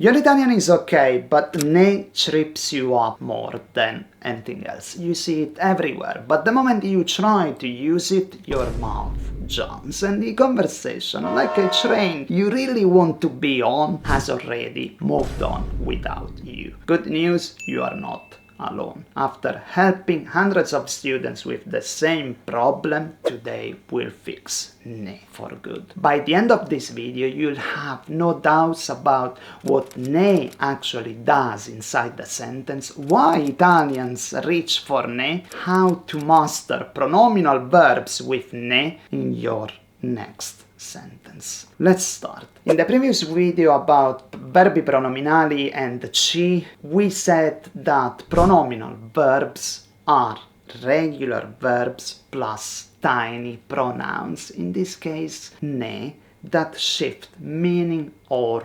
Your Italian is okay, but ne trips you up more than anything else. You see it everywhere, but the moment you try to use it, your mouth jumps, and the conversation, like a train you really want to be on, has already moved on without you. Good news, you are not alone. After helping hundreds of students with the same problem, today we'll fix ne for good. By the end of this video, you'll have no doubts about what ne actually does inside the sentence, why Italians reach for ne, how to master pronominal verbs with ne in your next sentence. Let's start. In the previous video about verbi pronominali and ci, we said that pronominal verbs are regular verbs plus tiny pronouns, in this case ne, that shift meaning or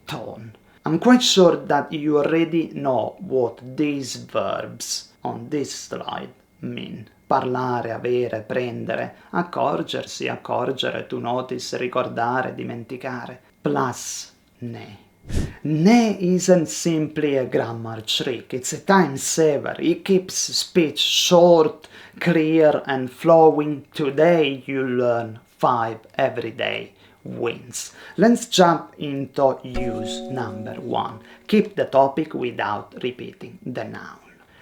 tone. I'm quite sure that you already know what these verbs on this slide mean. Parlare, avere, prendere, accorgersi, accorgere, to notice, ricordare, dimenticare, plus ne. Ne isn't simply a grammar trick, it's a time saver. It keeps speech short, clear and flowing. Today you learn 5 everyday wins. Let's jump into use number 1. Keep the topic without repeating the noun.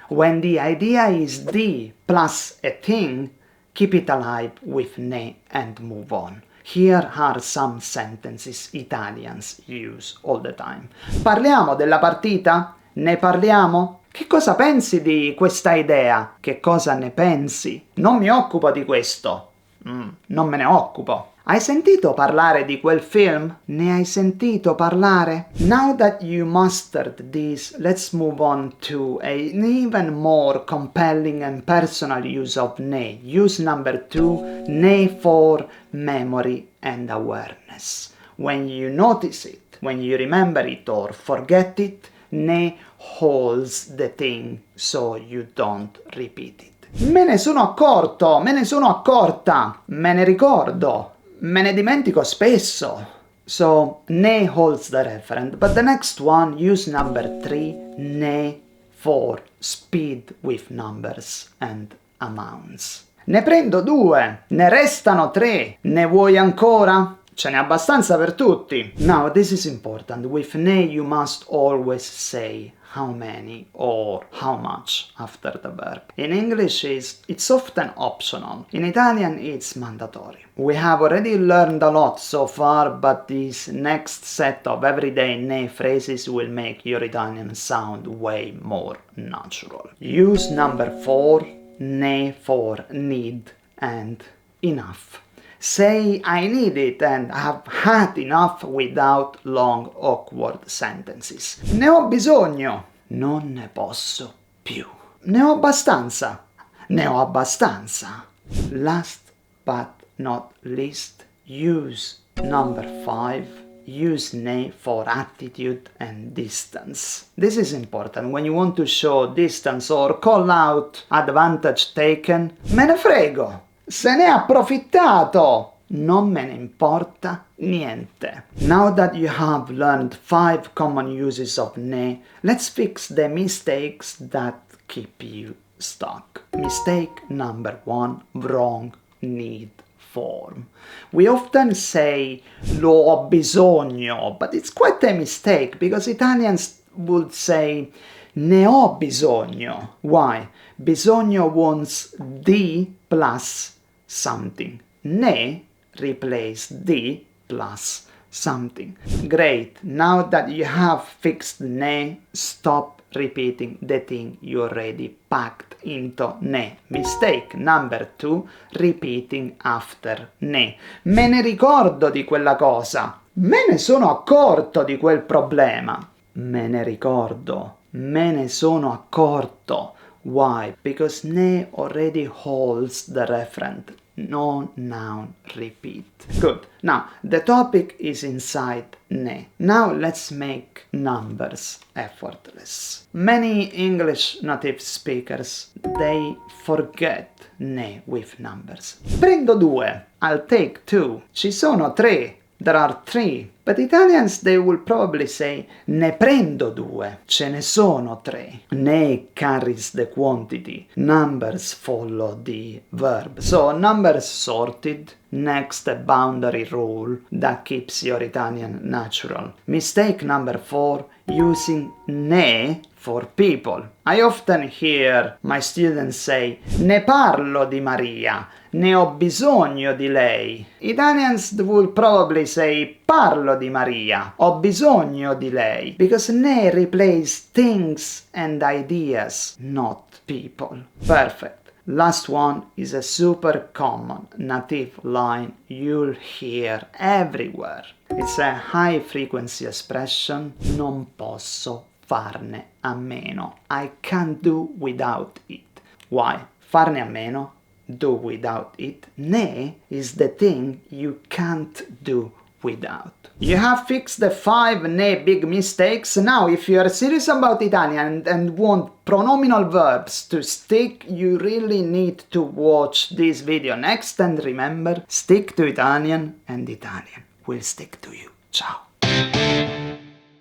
When the idea is the plus a thing, keep it alive with ne and move on. Here are some sentences Italians use all the time. Parliamo della partita? Ne parliamo? Che cosa pensi di questa idea? Che cosa ne pensi? Non mi occupo di questo. Non me ne occupo. Hai sentito parlare di quel film? Ne hai sentito parlare? Now that you mastered this, let's move on to an even more compelling and personal use of ne. Use number 2, ne for memory and awareness. When you notice it, when you remember it or forget it, ne holds the thing so you don't repeat it. Me ne sono accorto, me ne sono accorta, me ne ricordo. Me ne dimentico spesso. So, ne holds the referent. But the next one, use number 3, ne for speed with numbers and amounts. Ne prendo 2, ne restano 3, ne vuoi ancora? Ce n'è abbastanza per tutti. Now, this is important. With ne you must always say how many or how much after the verb. In English it's often optional. In Italian it's mandatory. We have already learned a lot so far, but this next set of everyday ne phrases will make your Italian sound way more natural. Use number 4, ne for need and enough. Say I need it and have had enough without long awkward sentences. Ne ho bisogno. Non ne posso più. Ne ho abbastanza. Ne ho abbastanza. Last but not least, use number 5. Use ne for attitude and distance. This is important when you want to show distance or call out advantage taken. Me ne frego. Se ne è approfittato! Non me ne importa niente. Now that you have learned 5 common uses of ne, let's fix the mistakes that keep you stuck. Mistake number 1, wrong need form. We often say lo ho bisogno, but it's quite a mistake because Italians would say ne ho bisogno. Why? Bisogno wants the plus something. Ne replace the plus something. Great. Now that you have fixed ne, stop repeating the thing you already packed into ne. Mistake number 2, repeating after ne. Me ne ricordo di quella cosa. Me ne sono accorto di quel problema. Me ne ricordo. Me ne sono accorto. Why? Because ne already holds the referent. No noun repeat. Good. Now, the topic is inside ne. Now let's make numbers effortless. Many English native speakers, they forget ne with numbers. Prendo 2. I'll take 2. Ci sono 3. there are 3. But Italians, they will probably say ne prendo 2. Ce ne sono 3. Ne carries the quantity. Numbers follow the verb. So numbers sorted. Next, a boundary rule that keeps your Italian natural. Mistake number 4, using ne for people. I often hear my students say ne parlo di Maria, ne ho bisogno di lei. Italians will probably say parlo di Maria, ho bisogno di lei, because ne replace things and ideas, not people. Perfect. Last one is a super common native line you'll hear everywhere. It's a high frequency expression, non posso farne a meno. I can't do without it. Why? Farne a meno, do without it. Ne is the thing you can't do without. You have fixed the 5 ne big mistakes. Now, if you are serious about Italian and want pronominal verbs to stick, you really need to watch this video next, and remember, stick to Italian and Italian will stick to you. Ciao!